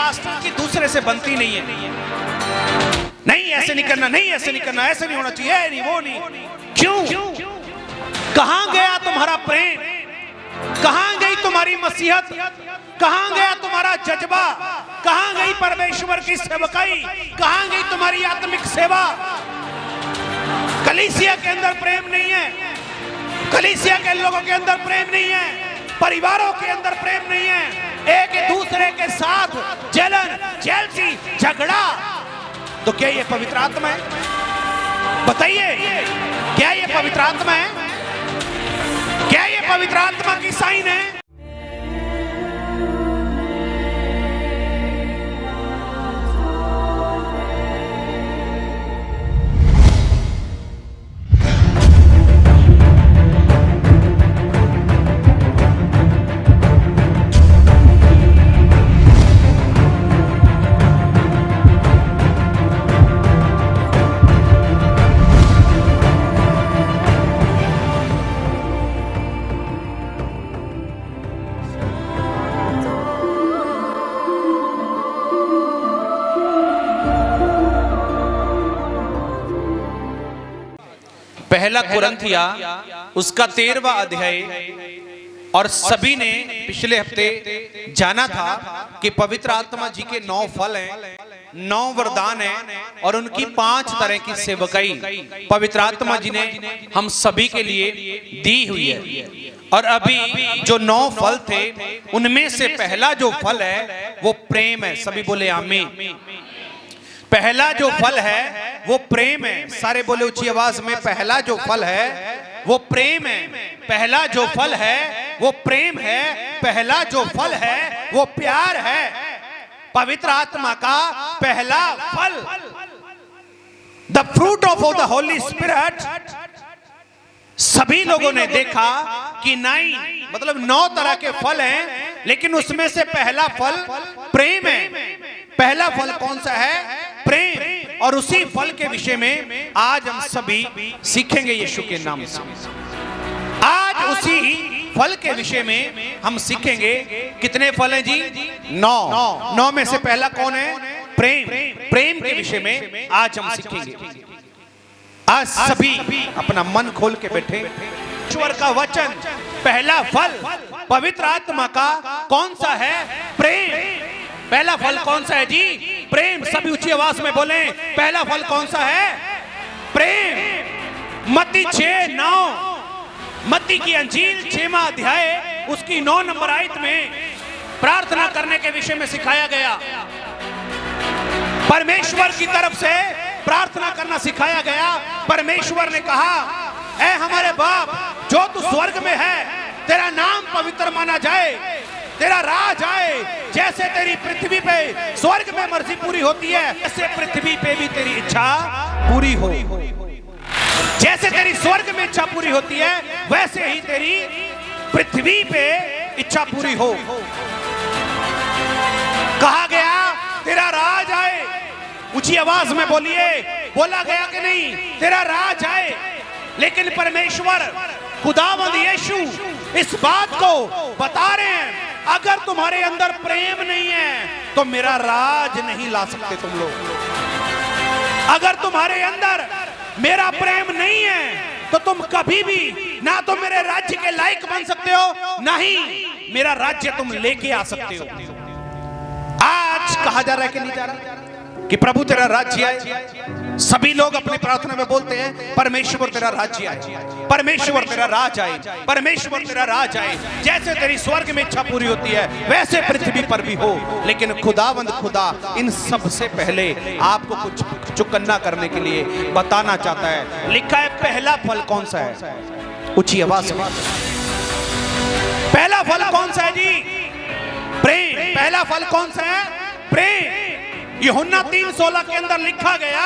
Pastor की दूसरे से बनती नहीं है। नहीं ऐसे नहीं करना, नहीं ऐसे नहीं करना, ऐसे नहीं होना चाहिए, नहीं वो नहीं। क्यों? कहां गया तुम्हारा प्रेम? कहां गई तुम्हारी मसीहत? कहां गया तुम्हारा जज्बा? कहां गई परमेश्वर की सेवकाई? कहां गई तुम्हारी आत्मिक सेवा? कलीसिया के अंदर प्रेम नहीं है, कलीसिया के लोगों के अंदर प्रेम नहीं है, परिवारों के अंदर प्रेम नहीं है, एक दूसरे के साथ जलन, जेलसी, झगड़ा। तो क्या ये पवित्र आत्मा है? बताइए, क्या ये पवित्र आत्मा है? क्या ये पवित्र आत्मा की साइन है? पहला कुरिन्थिया उसका 13वां अध्याय। और सभी ने पिछले हफ्ते जाना था कि पवित्र आत्मा जी के 9 फल हैं, 9 वरदान हैं और उनकी 5 तरह की सेवकाई पवित्र आत्मा जी ने हम सभी के लिए दी हुई है। और अभी जो 9 फल थे उनमें से पहला जो फल है वो प्रेम है। सभी बोले आमीन। पहला जो फल है वो प्रेम है। सारे बोले ऊंची आवाज में, पहला जो फल है वो प्रेम है। पहला जो फल है वो प्रेम है। पहला जो फल है वो प्यार है। पवित्र आत्मा का पहला फल, the fruit of the Holi spirit. सभी लोगों ने देखा कि 9 तरह के फल हैं, लेकिन उसमें से पहला फल प्रेम है। पहला फल कौन सा है? प्रेम। और उसी फल के विषय में आज हम सभी सीखेंगे यीशु के नाम से। आज उसी फल के विषय में हम सीखेंगे। कितने फल हैं जी? 9 में से पहला कौन है? प्रेम। प्रेम के विषय में आज हम सीखेंगे। आज सभी अपना मन खोल के बैठे। ईश्वर का वचन, पहला फल पवित्र आत्मा का कौन सा है? प्रेम। पहला फल कौन सा है जी? प्रेम। सभी ऊंची आवाज में बोले, पहला फल कौन सा है? प्रेम। मत्ती 6:9, मत्ती की अंजील 6वां अध्याय उसकी 9 नंबर आयत में प्रार्थना करने के विषय में सिखाया गया। परमेश्वर की तरफ से प्रार्थना करना सिखाया गया। परमेश्वर ने कहा, ऐ हमारे बाप जो तू स्वर्ग में है, तेरा नाम पवित्र माना जाए, तेरा राज आए, जैसे तेरी पृथ्वी पे स्वर्ग में मर्जी पूरी होती है, ऐसे पृथ्वी पे भी तेरी इच्छा पूरी हो। जैसे तेरी स्वर्ग में इच्छा पूरी होती है, वैसे ही तेरी पृथ्वी पे इच्छा पूरी हो। कहा गया तेरा राज आए। ऊंची आवाज में बोलिए, बोला गया कि नहीं? तेरा राज आए। लेकिन परमेश्वर खुदावंद यीशु इस बात को बता रहे हैं, अगर तुम्हारे अंदर प्रेम नहीं है तो मेरा राज नहीं ला सकते तुम लोग। अगर तुम्हारे अंदर मेरा प्रेम नहीं है तो तुम कभी भी ना तो मेरे राज्य के लायक बन सकते हो, ना ही मेरा राज्य तुम लेके आ सकते हो। आज कहा जा रहा है कि नहीं जा रहा कि प्रभु तेरा राज्य आए। सभी लोग अपनी प्रार्थना में बोलते हैं, परमेश्वर तेरा राज्य आए, परमेश्वर तेरा राज आए, परमेश्वर तेरा राज आए। जैसे तेरी स्वर्ग में इच्छा पूरी होती है, वैसे पृथ्वी पर भी हो। लेकिन खुदावंद खुदा इन सब से पहले आपको कुछ चुकन्ना करने के लिए बताना चाहता है। लिखा है पहला फल कौन सा है? ऊंची आवाज से, पहला फल कौन सा है जी? प्रेम। पहला फल कौन सा है? प्रेम। यूहन्ना 3:16 के अंदर लिखा गया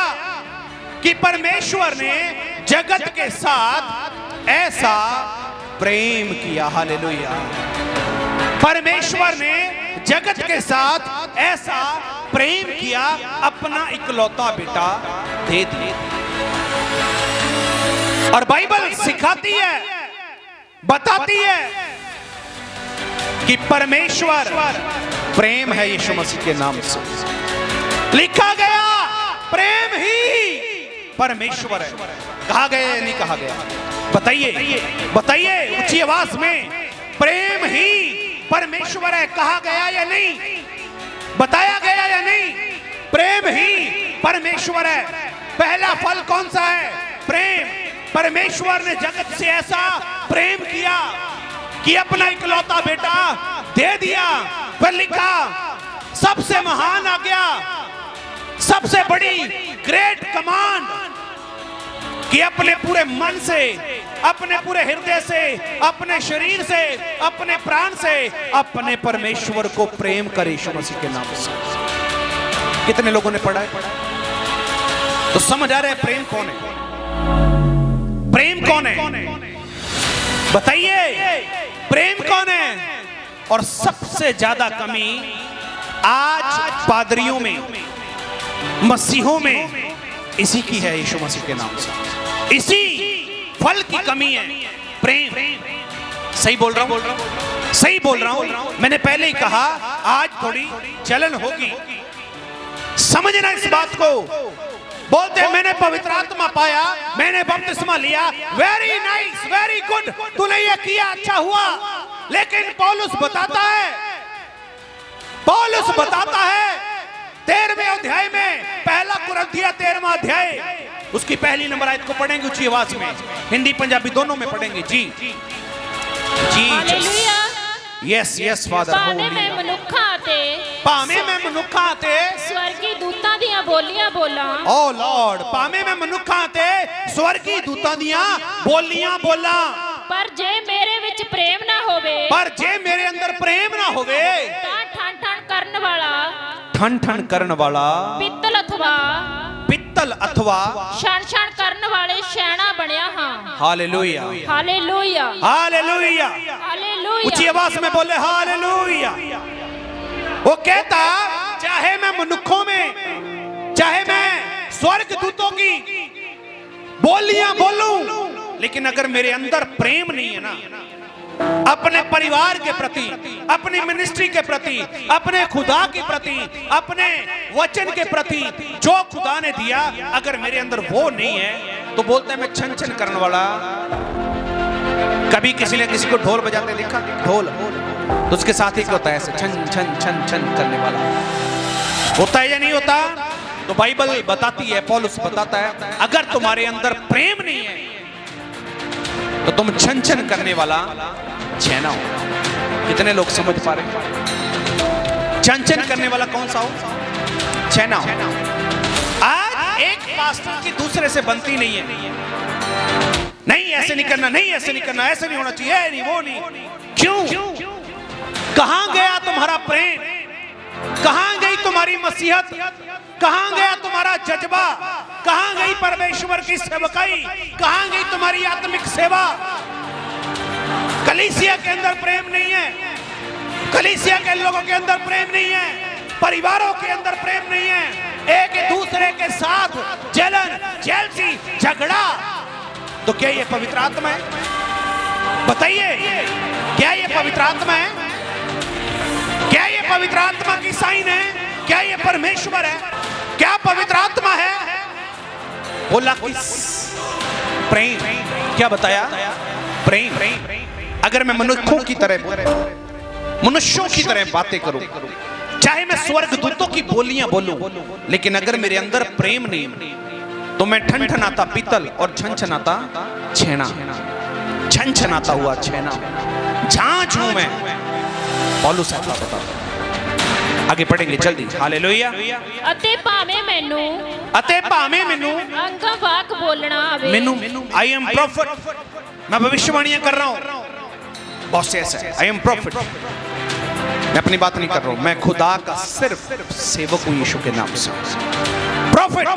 कि परमेश्वर ने जगत के साथ ऐसा प्रेम किया। हालेलुया। परमेश्वर ने जगत के साथ ऐसा प्रेम किया, अपना इकलौता बेटा दे दिया। और बाइबल सिखाती है, बताती है कि परमेश्वर प्रेम है यीशु मसीह के नाम से। लिखा गया प्रेम ही परमेश्वर है। कहा गया या नहीं कहा गया? बताइए बताइए ऊंची आवाज में, प्रेम ही परमेश्वर है। कहा गया या नहीं? बताया गया या नहीं? प्रेम ही परमेश्वर है। पहला फल कौन सा है? प्रेम। परमेश्वर ने जगत से ऐसा प्रेम किया कि अपना इकलौता बेटा दे दिया। फिर लिखा सबसे महान आज्ञा, सबसे बड़ी ग्रेट कमांड कि अपने पूरे मन से, अपने पूरे हृदय से, अपने शरीर से, अपने प्राण से अपने परमेश्वर को प्रेम करे यीशु मसीह के नाम से। कितने लोगों ने पढ़ा है? तो समझ आ रहा है प्रेम कौन है? प्रेम कौन है? बताइए प्रेम कौन है? और सबसे ज्यादा कमी आज पादरियों में, मसीहों में इसी की है यीशु मसीह के नाम से। इसी फल की कमी है, प्रेम। सही बोल रहा हूं? सही बोल रहा हूं? मैंने पहले ही कहा आज थोड़ी जलन होगी, समझना इस बात को। बोलते हैं मैंने पवित्र आत्मा पाया, मैंने बपतिस्मा लिया, वेरी नाइस, वेरी गुड, तूने ये किया, अच्छा हुआ। लेकिन पौलुस बताता है 13वें अध्याय में, पहला कुरिन्थियों 13वां अध्याय, उसकी पहली नंबर आयत को पढ़ेंगे ऊंची आवाज में, हिंदी पंजाबी दोनों में पढ़ेंगे। जी जी यस यस फादर। ਭਾਵੇਂ ਮੈਂ ਮਨੁੱਖਾਂ ਅਤੇ ਸਵਰਗੀ ਦੂਤਾਂ ਦੀਆਂ ਬੋਲੀਆਂ ਬੋਲਾਂ। ਓ ਲਾਰਡ, ਭਾਵੇਂ ਮੈਂ ਮਨੁੱਖਾਂ ਅਤੇ ਸਵਰਗੀ ਦੂਤਾਂ ਦੀਆਂ ਬੋਲੀਆਂ ਬੋਲਾਂ, ਪਰ ਜੇ ਮੇਰੇ ਵਿੱਚ ਪ੍ਰੇਮ ਨਾ ਹੋਵੇ, ਪਰ ਜੇ ਮੇਰੇ ਅੰਦਰ ਪ੍ਰੇਮ ਨਾ ਹੋਵੇ, ਤਾਂ ਠਣ ਠਣ ਕਰਨ ਵਾਲਾ, ਠਣ ਠਣ ਕਰਨ ਵਾਲਾ, ਪਿੱਤਲ ਅਥਵਾ ਛਣ ਛਣ ਕਰਨ ਵਾਲੇ ਸ਼ੈਣਾ ਬਣਿਆ ਹਾਂ। Hallelujah hallelujah hallelujah hallelujah. ऊंची आवाज में बोले हालेलुया। वो कहता चाहे मैं मनुष्यों में, चाहे मैं स्वर्ग दूतों की बोलियां बोलूं, लेकिन अगर मेरे अंदर प्रेम नहीं है ना, अपने परिवार के प्रति, अपनी मिनिस्ट्री के प्रति, अपने खुदा के प्रति, अपने वचन के प्रति जो खुदा ने दिया, अगर मेरे अंदर वो नहीं है, तो बोलते हैं मैं छन छन करने वाला। कभी किसी ने किसी को ढोल बजाते देखा? ढोल तो उसके साथ ही क्या होता है? ऐसे छन छन छन छन करने वाला होता है या नहीं होता? तो बाइबल बताती है, पौलुस बताता है, अगर तुम्हारे अंदर प्रेम नहीं है तो तुम छन छन करने वाला छेना हो। कितने लोग समझ पा रहे हैं? छन छन करने वाला कौन सा हो? छेना हो। आज एक पास्टर की दूसरे से बनती नहीं है। नहीं ऐसे नहीं करना, नहीं ऐसे नहीं करना, ऐसे नहीं होना चाहिए, नहीं वो नहीं। क्यों? कहां गया तुम्हारा प्रेम? कहां गई तुम्हारी मसीहत? कहां गया तुम्हारा जज्बा? कहां गई परमेश्वर की सेवकाई? कहां गई तुम्हारी आत्मिक सेवा? कलीसिया के अंदर प्रेम नहीं है, कलीसिया के लोगों के अंदर प्रेम नहीं है, परिवारों के अंदर प्रेम नहीं है, एक दूसरे के साथ जलन, जेलसी, झगड़ा। तो क्या ये पवित्र आत्मा है? बताइए क्या ये पवित्र आत्मा है? क्या ये पवित्र आत्मा की साइन है? क्या ये परमेश्वर है? क्या पवित्र आत्मा है? बोला कि प्रेम। क्या बताया? प्रेम। अगर मैं मनुष्यों की तरह बातें करूं, चाहे मैं स्वर्ग दूतों की बोलियां बोलूं, लेकिन अगर मेरे अंदर प्रेम नहीं, तो मैं ठनठनाता पीतल और छनछनाता छेना, छनछनाता हुआ छेना, झांझ हूं मैं। पौलुस ऐसा बताता है। आगे पढ़ेंगे जल्दी। हालेलुया। ਅਤੇ ਭਾਵੇਂ ਮੈਨੂੰ ਅੰਗਾਂ ਵਾਕ ਬੋਲਣਾ ਆਵੇ। आई एम प्रॉफिट, मैं भविष्यवाणियां कर रहा हूं। बहुत से ऐसा है, आई एम प्रॉफिट, मैं अपनी बात नहीं कर रहा हूं, मैं खुदा का सिर्फ सेवक हूं यीशु के नाम से। प्रॉफिट,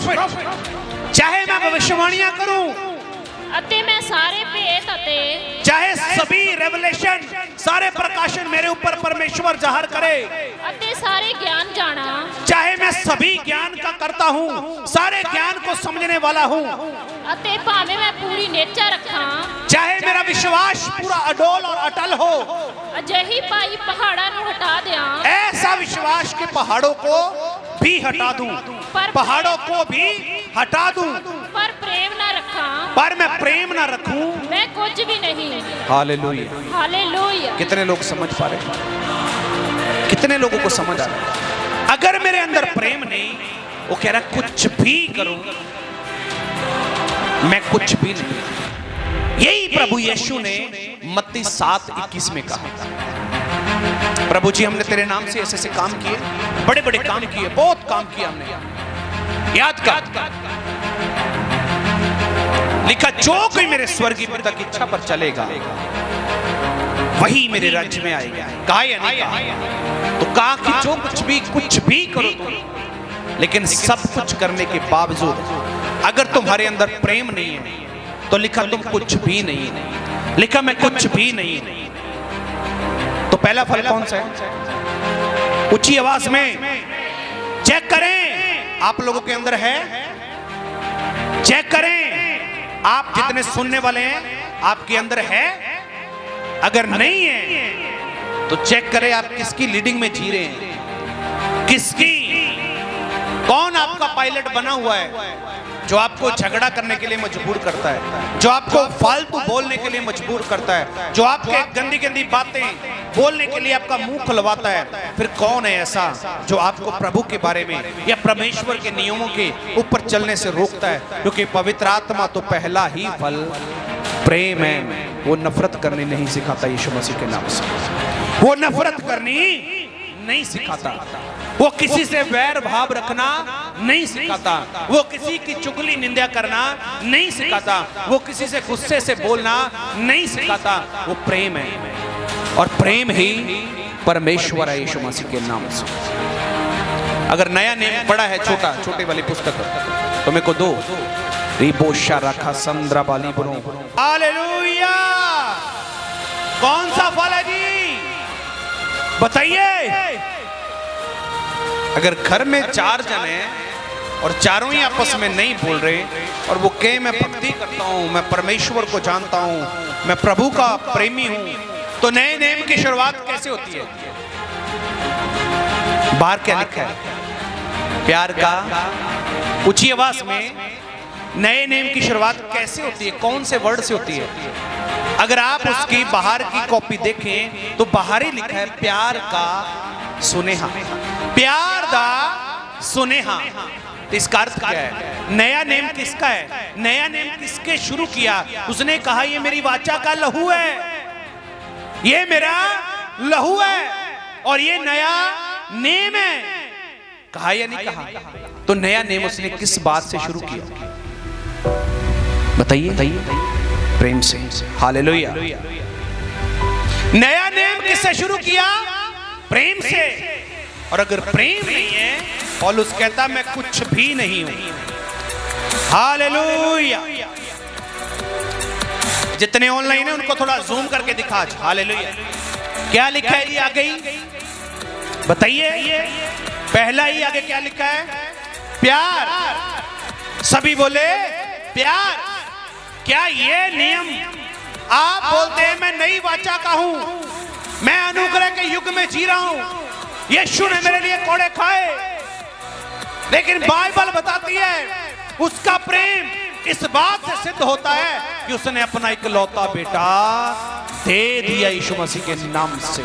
चाहे मैं भविष्यवाणियां करूं, ਅਤੇ ਮੈਂ ਸਾਰੇ ਭੇਤ ਅਤੇ चाहे सभी रेवलेशन, सारे प्रकाशन मेरे ऊपर परमेश्वर जाहिर करे, ਅਤੇ ਸਾਰੇ ਗਿਆਨ ਜਾਣਾ, चाहे मैं सभी ज्ञान का करता हूँ, सारे ज्ञान को समझने वाला हूँ। ਅਤੇ ਭਾਵੇਂ ਮੈਂ ਪੂਰੀ ਨੇਚਾ ਰੱਖਾਂ, चाहे मेरा विश्वास पूरा अडोल और अटल हो, ਅਜਿਹੀ ਭਾਈ ਪਹਾੜਾਂ ਨੂੰ ਹਟਾ ਦਿਆਂ, ऐसा विश्वास के पहाड़ों को भी हटा दूं, पहाड़ों को भी हटा दूं, ਪਰ ਪ੍ਰੇਮ ਨਾ ਰੱਖਾਂ, पर मैं प्रेम ना रखूं। मैं कुछ भी नहीं। हालेलुया। हालेलुया। कितने लोग समझ पा रहे हैं? कितने लोगों को समझ आ रहा है? अगर मेरे अंदर प्रेम नहीं, वो कह रहा कुछ भी करूं, मैं कुछ भी नहीं। यही प्रभु यीशु ने मत्ती 7:21 में कहा, प्रभु जी हमने तेरे नाम से ऐसे ऐसे काम किए, बड़े बड़े काम किए, बहुत काम किया हमने, याद कर। लिखा जो कोई मेरे स्वर्गीय पिता की इच्छा पर चलेगा वही मेरे राज्य में आएगा। कहा या नहीं कहा? तो कहा कि जो कुछ भी करो तुम, लेकिन सब कुछ करने के बावजूद अगर तुम्हारे अंदर प्रेम नहीं है तो लिखा तुम कुछ भी नहीं, लिखा मैं कुछ भी नहीं। तो पहला फल कौन सा है? ऊंची आवाज में चेक करें, आप लोगों के अंदर है? चेक करें, आप जितने सुनने वाले हैं आपके अंदर है? अगर नहीं है तो चेक करें आप किसकी लीडिंग में जी रहे हैं, किसकी, कौन आपका पायलट बना हुआ है जो आपको झगड़ा करने के लिए मजबूर करता है, जो आपको फालतू बोलने के लिए मजबूर करता है, जो आपके गंदी गंदी बातें बोलने के लिए आपका मुंह खुलवाता है। फिर कौन है ऐसा जो आपको प्रभु के बारे में या परमेश्वर के नियमों के ऊपर चलने से रोकता है? क्योंकि पवित्र आत्मा तो पहला ही फल प्रेम है, वो नफरत करनी नहीं सिखाता। यीशु मसीह के नाम से वो नफरत करनी नहीं सिखाता, वो किसी से वैर भाव रखना नहीं सिखाता, वो किसी की चुगली निंदा करना नहीं सिखाता, वो किसी से गुस्से से बोलना नहीं सिखाता। वो प्रेम है, और प्रेम ही परमेश्वर है यीशु मसीह के नाम से। अगर नया नेम पढ़ा है छोटे वाली पुस्तक तो मेरे को दो। रिबोशा रखा संद्रा बाली बनो। हालेलुया। कौन सा फल है जी बताइए? अगर घर में 4 जन हैं और चारों ही आपस में नहीं बोल रहे और वो कहे मैं भक्ति करता हूं, मैं परमेश्वर को जानता हूं, मैं प्रभु का प्रेमी हूं, तो नए नेम की शुरुआत कैसे होती है? बाहर क्या लिखा है? प्यार का। ऊंची आवाज में नए नेम की शुरुआत कैसे होती है? कौन से वर्ड से होती है? अगर आप उसकी बाहर की कॉपी देखें तो बाहर ही लिखा है प्यार का सुनेहा, प्यार दा सुनेहा। इसका अर्थ क्या है? नया नेम किसका है? नया नेम किसके शुरू किया? उसने कहा ये मेरी वाचा का लहू है, ये मेरा लहू है और ये नया नेम है। कहा या नहीं कहा? तो नया नेम उसने किस बात से शुरू किया बताइए? प्रेम से। हालेलुया। नया नेम किससे शुरू किया? प्रेम से। और अगर प्रेम नहीं है, पौलुस कहता मैं कुछ भी नहीं हूं। हालेलुया। जितने ऑनलाइन है उनको थोड़ा जूम करके दिखा। हालेलुया। क्या लिखा है जी आगे ही बताइए? पहला ही आगे क्या लिखा है? प्यार। सभी बोले प्यार। क्या ये नियम आप बोलते हैं मैं नई वाचा का हूं, मैं अनुग्रह के युग में जी रहा हूं, यीशु ने मेरे लिए कोड़े खाए, लेकिन बाइबल बताती है उसका प्रेम इस बात से सिद्ध होता है कि उसने अपना इकलौता बेटा दे दिया यीशु मसीह के नाम से।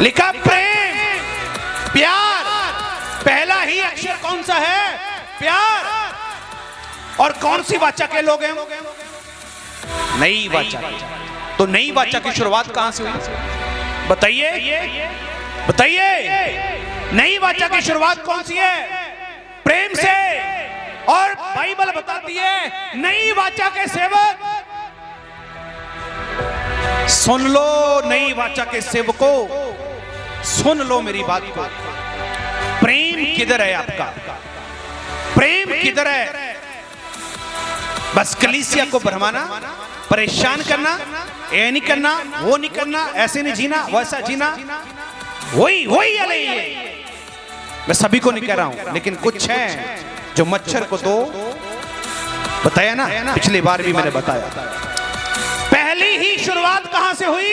लिखा प्रेम, प्यार। पहला ही अक्षर कौन सा है? प्यार। और कौन सी वाचा के लोग हैं? नई वाचा। तो नई वाचा की शुरुआत कहां से हुई बताइए? बताइए नई वाचा की शुरुआत कौन सी है? प्रेम से। और बाइबल बताती है नई वाचा के सेवक, सुन लो नई वाचा के सेवकों, सुन लो मेरी बात को। प्रेम किधर है आपका? प्रेम किधर है? बस कलीसिया को भरमाना, परेशान करना, ये नहीं करना, वो नहीं करना, ऐसे नहीं जीना, वैसा जीना, वही मैं सभी को नहीं कह रहा हूं, लेकिन कुछ हैं जो मच्छर को तो बताया ना, पिछली बार भी मैंने बताया। पहली ही शुरुआत कहां से हुई?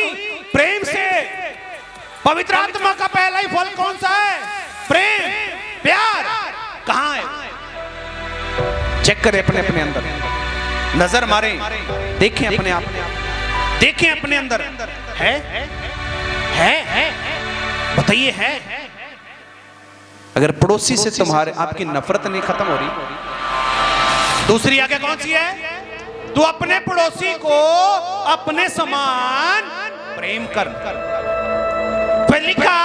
प्रेम से। पवित्र आत्मा का पहला ही फल कौन सा है? प्रेम, प्यार। कहां है? चेक करें अपने अपने अंदर, नजर मारें, देखें अपने आप, देखें अपने अंदर। है बताइए, है? अगर पड़ोसी से तुम्हारे आपकी नफरत नहीं खत्म हो रही, दूसरी आगे कौन सी है? तू अपने पड़ोसी को अपने समान प्रेम कर। फिर लिखा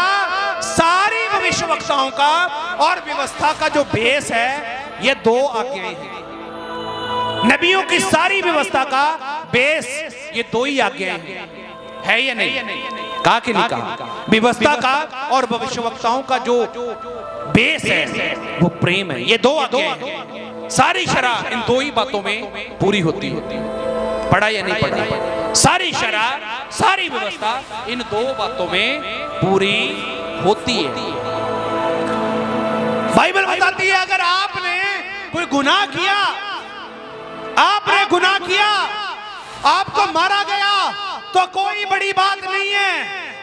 सारी भविष्यवक्ताओं का और व्यवस्था का जो बेस है, ये दो आज्ञाएं हैं। नबियों की सारी व्यवस्था का बेस ये दो ही आज्ञाएं हैं। है या नहीं? कहा कि नहीं कहा? व्यवस्था का और भविष्यवक्ताओं का जो बेस है वो प्रेम है। ये दो आज्ञाएं हैं। सारी शरह इन दो ही बातों में पूरी होती है। पढ़ा या नहीं पढ़ा? सारी शरह, सारी व्यवस्था इन दो बातों में पूरी होती है। बाइबल बताती है अगर आपने कोई गुनाह किया, आपने गुनाह किया, आपको मारा गया तो कोई बड़ी बात नहीं है।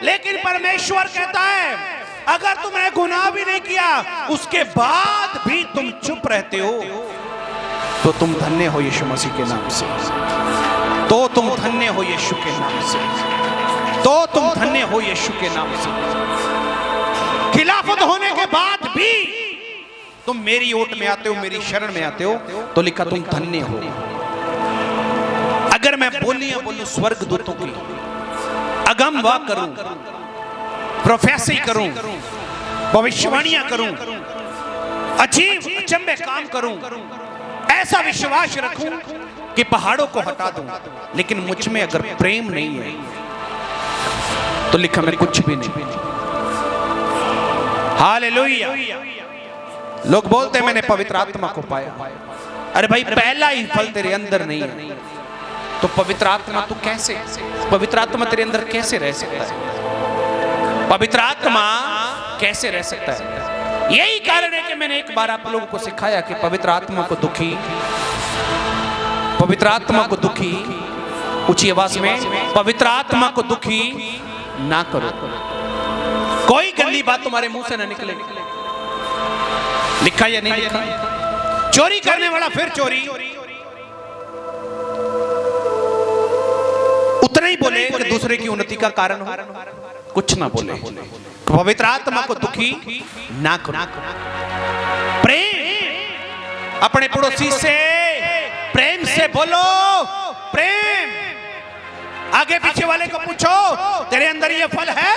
लेकिन परमेश्वर कहता है अगर तुमने गुनाह भी नहीं किया, उसके बाद भी तुम चुप रहते हो, तो तुम धन्य हो यीशु मसीह के नाम से। तो तुम धन्य हो यीशु के नाम से। तो तुम धन्य हो यीशु के नाम से। खिलाफत होने के बाद भी तुम मेरी ओट में आते हो, मेरी शरण में आते हो, तो लिखा तुम धन्य हो। अगर मैं बोलियां बोलूं स्वर्गदूतों की, अगम वाक करूं, प्रोफेसी करूं, भविष्यवाणियां करूं, अजीब अचंभे काम करूं, ऐसा विश्वास रखूं कि पहाड़ों को हटा दूं, लेकिन मुझ में अगर प्रेम नहीं है तो लिखा मैं कुछ भी नहीं। हालेलुया। लोग बोलते हैं मैंने पवित्र आत्मा को पाया। अरे भाई पहला ही फल तेरे अंदर नहीं है तो पवित्र आत्मा तू कैसे, पवित्र आत्मा तेरे अंदर कैसे रह सकता है? पवित्र आत्मा कैसे रह सकता है? यही कारण है कि मैंने एक बार आप लोगों को सिखाया कि पवित्र आत्मा को दुखी, पवित्र आत्मा को दुखी, ऊंची आवाज में, पवित्र आत्मा को दुखी ना करो। कोई गंदी बात तुम्हारे मुंह से ना निकले। लिखा या नहीं लिखा? चोरी करने वाला फिर चोरी, उतना ही बोले कि दूसरे की उन्नति का कारण हो, कुछ ना बोले। पवित्र आत्मा को दुखी ना करो। प्रेम, अपने पड़ोसी से प्रेम से बोलो। प्रेम, आगे पीछे वाले को पूछो तेरे अंदर ये फल है?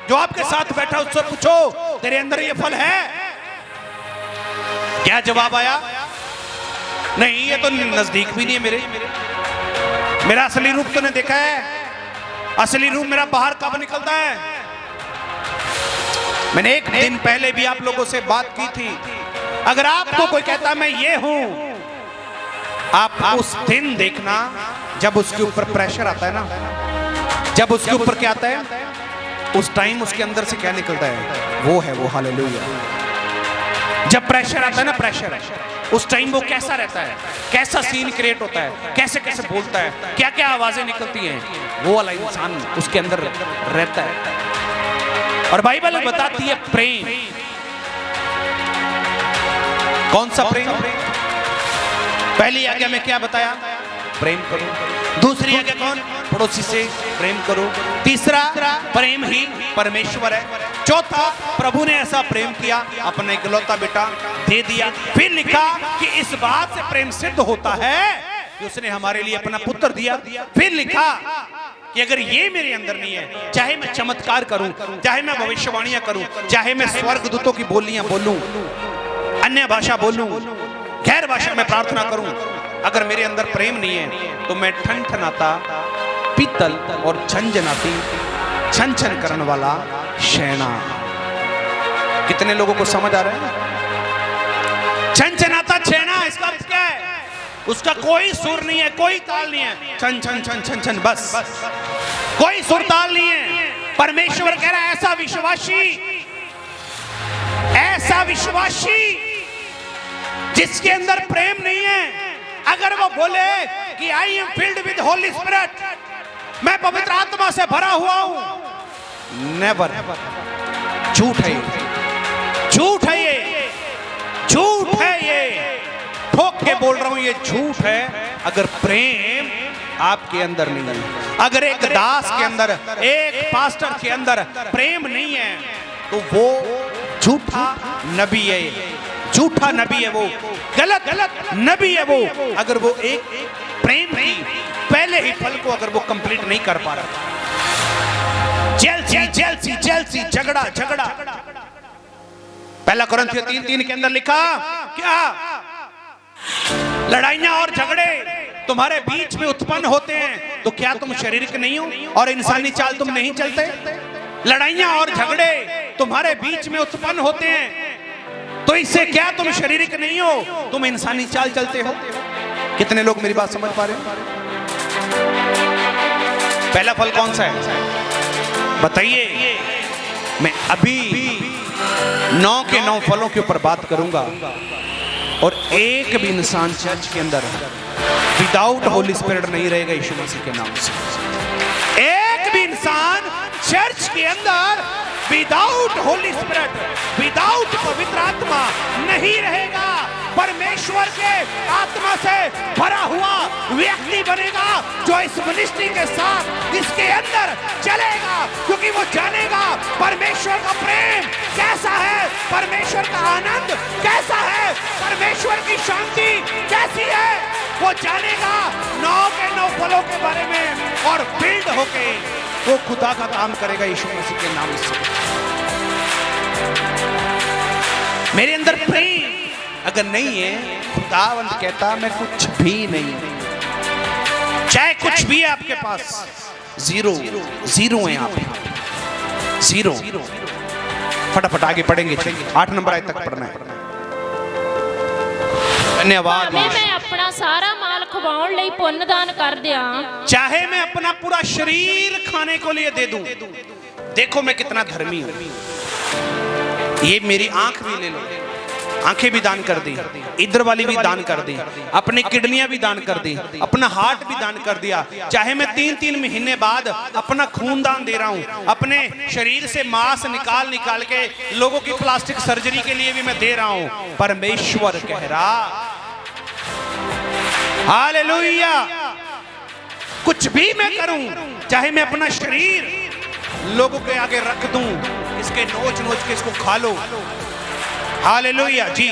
जो आपके साथ बैठा उससे पूछो तेरे अंदर ये फल है? क्या जवाब आया? नहीं, ये तो नजदीक भी नहीं है मेरे। मेरा असली रूप तूने देखा है? असली रूप मेरा बाहर कब निकलता है? मैंने एक दिन पहले भी आप लोगों से बात की थी। अगर आपको कोई कहता मैं ये हूं, आप उस दिन देखना जब उसके ऊपर प्रेशर आता है ना, जब उसके ऊपर क्या आता है, उस टाइम उसके अंदर से क्या निकलता है, वो है वो। हालेलुया। जब प्रेशर आता है ना, प्रेशर, उस टाइम वो कैसा रहता है, कैसा सीन क्रिएट होता है, कैसे कैसे बोलता है, क्या क्या आवाजें निकलती हैं, वो वाला इंसान उसके अंदर रहता है। और बाइबल बताती है प्रेम। कौन सा प्रेम? पहली आज्ञा में क्या बताया? प्रेम करो। दूसरी आज्ञा कौन? पड़ोसी से प्रेम करो। तीसरा, प्रेम ही परमेश्वर है। चौथा, प्रभु ने ऐसा प्रेम किया अपना इकलौता बेटा दे दिया। फिर लिखा कि इस बात से प्रेम सिद्ध होता है कि उसने हमारे लिए अपना पुत्र दिया। फिर लिखा कि अगर ये मेरे अंदर नहीं है, चाहे मैं चमत्कार करूं, चाहे मैं भविष्यवाणियां करूं, चाहे मैं स्वर्गदूतों की बोलियां बोलूं, अन्य भाषा बोलूं, गैर भाषा में प्रार्थना करूं, अगर मेरे अंदर प्रेम नहीं है तो मैं ठनठनाता पीतल और झंझनाती छन छन करने वाला शैना। कितने लोगों को समझ आ रहा है? छनछनाता छेना, इसका अर्थ क्या है? उसका कोई सुर नहीं है, कोई ताल नहीं है, छन छन छन छन छन, बस कोई सुर ताल नहीं है। परमेश्वर कह रहा है ऐसा विश्वासी, अविश्वासी जिसके अंदर प्रेम नहीं है, अगर वो बोले कि I am filled with Holi spirit, मैं पवित्र आत्मा से भरा हुआ हूं, नेवर, झूठ है ये, झूठ है ये, झूठ है ये, ठोक के बोल रहा हूं ये झूठ है। अगर प्रेम आपके अंदर नहीं है, अगर एक दास के अंदर, एक पास्टर के अंदर प्रेम नहीं है, तो वो झूठा नबी है, झूठा नबी है, वो गलत नबी है वो। अगर वो एक प्रेम की पहले ही फल को अगर वो कंप्लीट नहीं कर पा रहा, जेलसी जेलसी जेलसी, झगड़ा झगड़ा। पहला कोरिन्थियों 3:3 के अंदर लिखा क्या, लड़ाइयां और झगड़े तुम्हारे बीच में उत्पन्न होते हैं, तो क्या तुम शारीरिक नहीं हो और इंसानी चाल तुम नहीं चलते? लड़ाइयां और झगड़े तुम्हारे बीच में उत्पन्न होते हैं, तो इससे क्या तुम शारीरिक नहीं हो, तुम इंसानी चाल चलते हो? कितने लोग मेरी बात समझ पा रहे हो? पहला फल कौन सा है बताइए? मैं अभी 9 के 9 फलों के ऊपर बात करूंगा, और एक भी इंसान चर्च के अंदर विदाउट होली स्पिरिट नहीं रहेगा यीशु मसीह के नाम से। एक भी इंसान चर्च के अंदर विदाउट होली स्पिरिट, विदाउट पवित्र आत्मा नहीं रहेगा। परमेश्वर के आत्मा से भरा हुआ व्यक्ति बनेगा जो इस मिनिस्ट्री के साथ इसके अंदर चलेगा, क्योंकि वो जानेगा परमेश्वर का प्रेम कैसा है, परमेश्वर का आनंद कैसा है, परमेश्वर की शांति कैसी है। वो जानेगा 9 के 9 फलों के बारे में, और बिल्ड होके वो खुदा का काम करेगा यीशु मसीह के नाम से। मेरे अंदर प्रेम अगर नहीं है, खुदावंद कहता मैं कुछ भी नहीं हूं। चाहे कुछ भी है आपके पास, जीरो जीरो है आप, जीरो। फटाफट आगे पढ़ेंगे, 8 नंबर आयत तक पढ़ना है। धन्यवाद। मैं अपना सारा माल खवाउण लई पुण्य दान कर दिया, चाहे मैं अपना पूरा शरीर खाने को लिए दे दूं, देखो मैं कितना धर्मी हूं। ये मेरी आंख भी ले लो, आंखें भी दान कर दी, इधर वाली भी दान कर दी, अपनी किडनियां भी दान कर दी, अपना हार्ट भी दान कर दिया। चाहे मैं 3-3 महीने बाद अपना खून दान दे रहा हूं, अपने शरीर से मांस निकाल के लोगों की प्लास्टिक सर्जरी के लिए भी मैं दे रहा हूं। परमेश्वर कह रहा, हालेलुया, कुछ भी मैं करूं, चाहे मैं अपना शरीर लोगों के आगे रख दूं, इसके नोच के इसको खा लो। हालेलुया जी।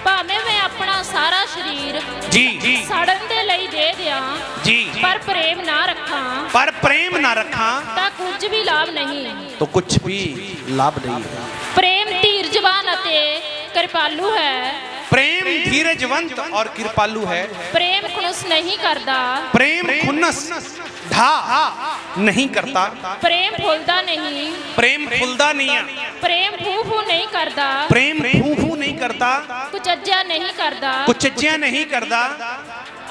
भाਵੇਂ मैं अपना सारा शरीर जी सड़न दे लई दे दिया जी, पर प्रेम ना रखा, पर प्रेम ना रखा ता कुछ भी लाभ नहीं, तो कुछ भी लाभ नहीं है। प्रेम धीरजवान अते कृपालु है, प्रेम धीरजवंत और कृपालु है। प्रेम खुनस नहीं करता, प्रेम खुन्नस ढा नहीं करता, प्रेम फुलदा नहीं, प्रेम फुलदा नहीं है, प्रेम फू नहीं करता, प्रेम फू नहीं करता, कुचज्जा नहीं करता, कुचज्जिया नहीं करता,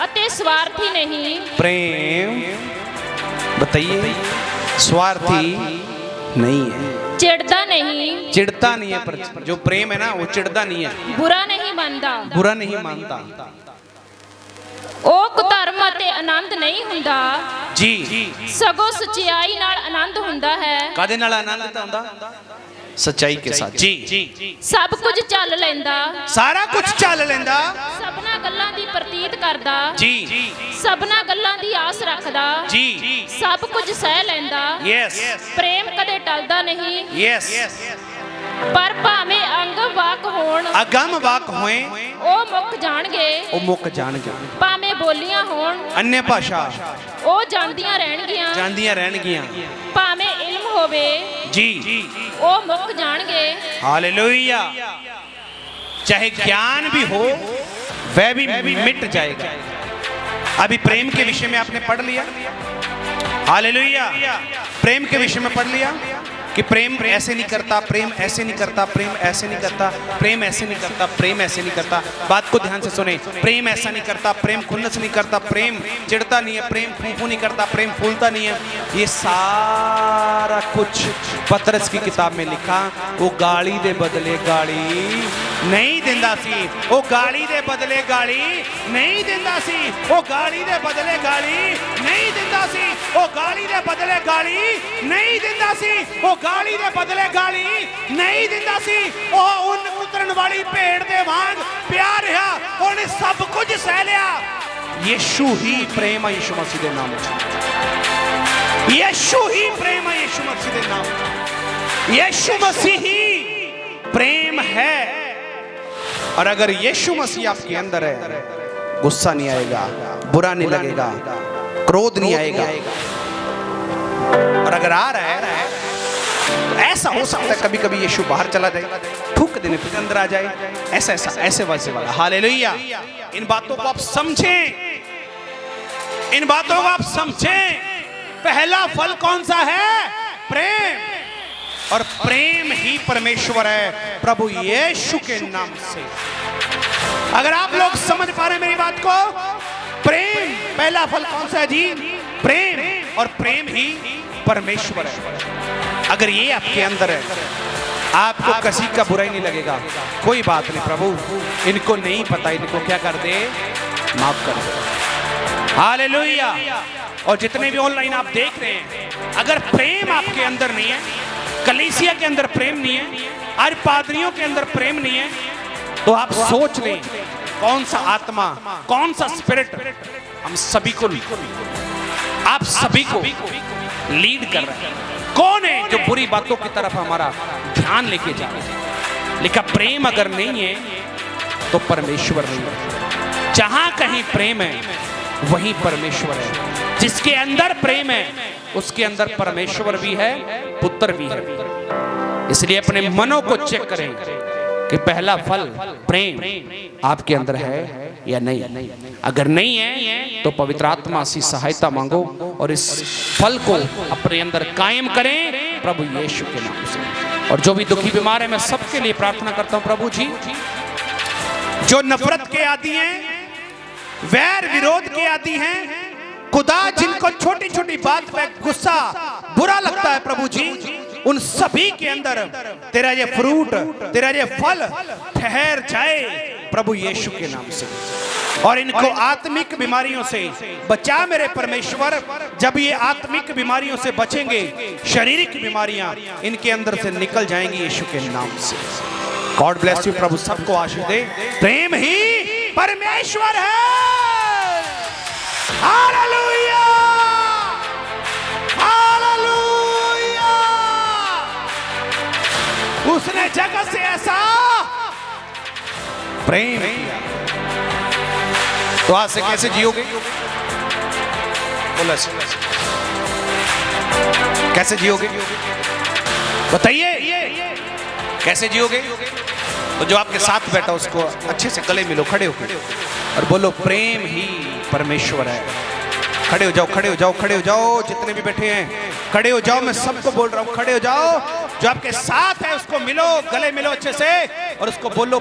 अते स्वार्थी नहीं। प्रेम बताइए स्वार्थी नहीं है, चिढ़दा नहीं, चिढ़ता नहीं है। पर जो प्रेम है ना वो चिढ़ता नहीं है, बुरा नहीं मानता, बुरा नहीं मानता। ਉਹ ਕੁਧਰਮ ਅਤੇ ਆਨੰਦ ਨਹੀਂ ਹੁੰਦਾ ਜੀ, ਸਗੋਂ ਸਚਾਈ ਨਾਲ ਆਨੰਦ ਹੁੰਦਾ ਹੈ। ਕਾਦੇ ਨਾਲ ਆਨੰਦ ਹੁੰਦਾ? ਸਚਾਈ ਕੇ ਸਾਥ ਜੀ। ਸਭ ਕੁਝ ਚੱਲ ਲੈਂਦਾ, ਸਾਰਾ ਕੁਝ ਚੱਲ ਲੈਂਦਾ, ਸਭਨਾ ਗੱਲਾਂ ਦੀ ਪ੍ਰਤੀਤ ਕਰਦਾ ਜੀ, ਸਭਨਾ ਗੱਲਾਂ ਦੀ ਆਸ ਰੱਖਦਾ ਜੀ, ਸਭ ਕੁਝ ਸਹਿ ਲੈਂਦਾ। ਯੈਸ, ਪ੍ਰੇਮ ਕਦੇ ਟਲਦਾ ਨਹੀਂ, ਯੈਸ। ਪਰ ਭਾਵੇਂ ਅੰਗ ਵਾਕ ਹੋਣ, ਅਗੰਮ ਵਾਕ ਹੋਏ ਉਹ ਮੁੱਕ ਜਾਣਗੇ, ਉਹ ਮੁੱਕ ਜਾਣਗੇ। ਭਾਵੇਂ ਬੋਲੀਆਂ ਹੋਣ अन्य भाषा ਉਹ ਜਾਣਦੀਆਂ ਰਹਿਣਗੀਆਂ, ਜਾਂਦੀਆਂ ਰਹਿਣਗੀਆਂ। ਭਾਵੇਂ ਇਲਮ ਹੋਵੇ जी, ਉਹ ਮੁੱਕ ਜਾਣਗੇ। हालेलुया। चाहे ज्ञान भी हो वह भी मिट जाएगा। अभी प्रेम के विषय में आपने पढ़ लिया, हालेलुया, प्रेम के विषय में पढ़ लिया कि प्रेम ऐसे नहीं करता, प्रेम ऐसे नहीं करता, प्रेम ऐसे नहीं करता, प्रेम ऐसे नहीं करता, प्रेम ऐसे नहीं करता। बात को ध्यान से सुने, प्रेम ऐसा नहीं करता, प्रेम खुन्नस नहीं करता, प्रेम चिढ़ता नहीं है, प्रेम फूफू नहीं करता, प्रेम फूलता नहीं है। ये सारा कुछ पतरस की किताब में लिखा। वो गाली दे बदले गाली नहीं दिंदा सी, वो गाली दे बदले गाली नहीं दिंदा सी, वो गाली दे बदले गाली नहीं दिंदा सी, वो गाली दे बदले गाली नहीं दिंदा सी, वो गाली दे बदले गाली नहीं दिंदा सी। ओ उन उतरन वाली भेड़ दे वांग प्यार है, उन्हें सब कुछ सह लिया। यीशु ही प्रेम है, यीशु मसीह दे नाम च यीशु ही प्रेम है, यीशु मसीह दे नाम च यीशु मसीह ही प्रेम है। और अगर यीशु मसीह आपके अंदर है, गुस्सा नहीं आएगा, बुरा नहीं लगेगा, क्रोध नहीं आएगा। और अगर आ रहा है तो ऐसा हो सकता है कभी कभी यीशु बाहर चला जाए, थूक देने फिर अंदर आ जाए, ऐसा ऐसा ऐसे वैसे वाला। हालेलुया। इन बातों को आप समझें, इन बातों को आप समझें। पहला फल कौन सा है? प्रेम। और प्रेम ही परमेश्वर है, प्रभु यीशु के नाम से। अगर आप लोग समझ पा रहे हैं मेरी बात को, प्रेम पहला फल कौन सा है जी? प्रेम। और प्रेम ही परमेश्वर है। अगर ये आपके अंदर है, आपको किसी का बुराई नहीं लगेगा। कोई बात नहीं, प्रभु इनको नहीं पता, इनको क्या कर दे, माफ कर दे। हालेलुया। और जितने भी ऑनलाइन आप देख रहे हैं, अगर प्रेम आपके अंदर नहीं है, कलीसिया के अंदर प्रेम नहीं है, हर पादरियों के अंदर प्रेम नहीं है, तो आप सोच लें कौन सा आत्मा, कौन सा स्पिरिट हम सभी को, आप सभी को लीड कर रहा है। कौन है जो बुरी बातों की तरफ हमारा ध्यान लेके जा रहा है? लेकिन प्रेम अगर नहीं है तो परमेश्वर नहीं है। जहां कहीं प्रेम है वहीं परमेश्वर है। जिसके अंदर प्रेम है उसके अंदर परमेश्वर भी है, पुत्र भी है। इसलिए अपने मनों को चेक करें कि पहला फल प्रेम आपके अंदर है या नहीं। अगर नहीं है तो पवित्र आत्मा से सहायता मांगो और इस फल को अपने अंदर कायम करें प्रभु यीशु के नाम से। और जो भी दुखी बीमार है, मैं सबके लिए प्रार्थना करता हूं प्रभु जी, जो नफरत के आदी हैं, वैर विरोध के आदी हैं, खुदा जिनको छोटी छोटी बात पे गुस्सा बुरा लगता है, प्रभु जी उन सभी के अंदर तेरा ये फ्रूट, तेरा ये फल ठहर जाए प्रभु यीशु के नाम से। और इनको आत्मिक बीमारियों से बचा मेरे परमेश्वर। जब ये आत्मिक बीमारियों से बचेंगे, शारीरिक बीमारियां इनके अंदर से निकल जाएंगी यीशु के नाम से। God bless you. प्रभु सबको आशीष दे। प्रेम ही परमेश्वर है। Hallelujah, hallelujah. उसने जगत से ऐसा प्रेम किया। तो आज से कैसे जियोगे? बोलो कैसे जियोगे? बताइए कैसे जियोगे? तो जो आपके साथ बैठा उसको अच्छे से गले मिलो, खड़े होकर और बोलो प्रेम ही परमेश्वर है। खड़े हो जाओ, खड़े हो जाओ, खड़े हो जाओ। जितने भी बैठे हैं खड़े हो जाओ। मैं सबको बोल रहा हूं खड़े हो जाओ। जो आपके साथ है उसको मिलो, गले मिलो अच्छे से और उसको बोलो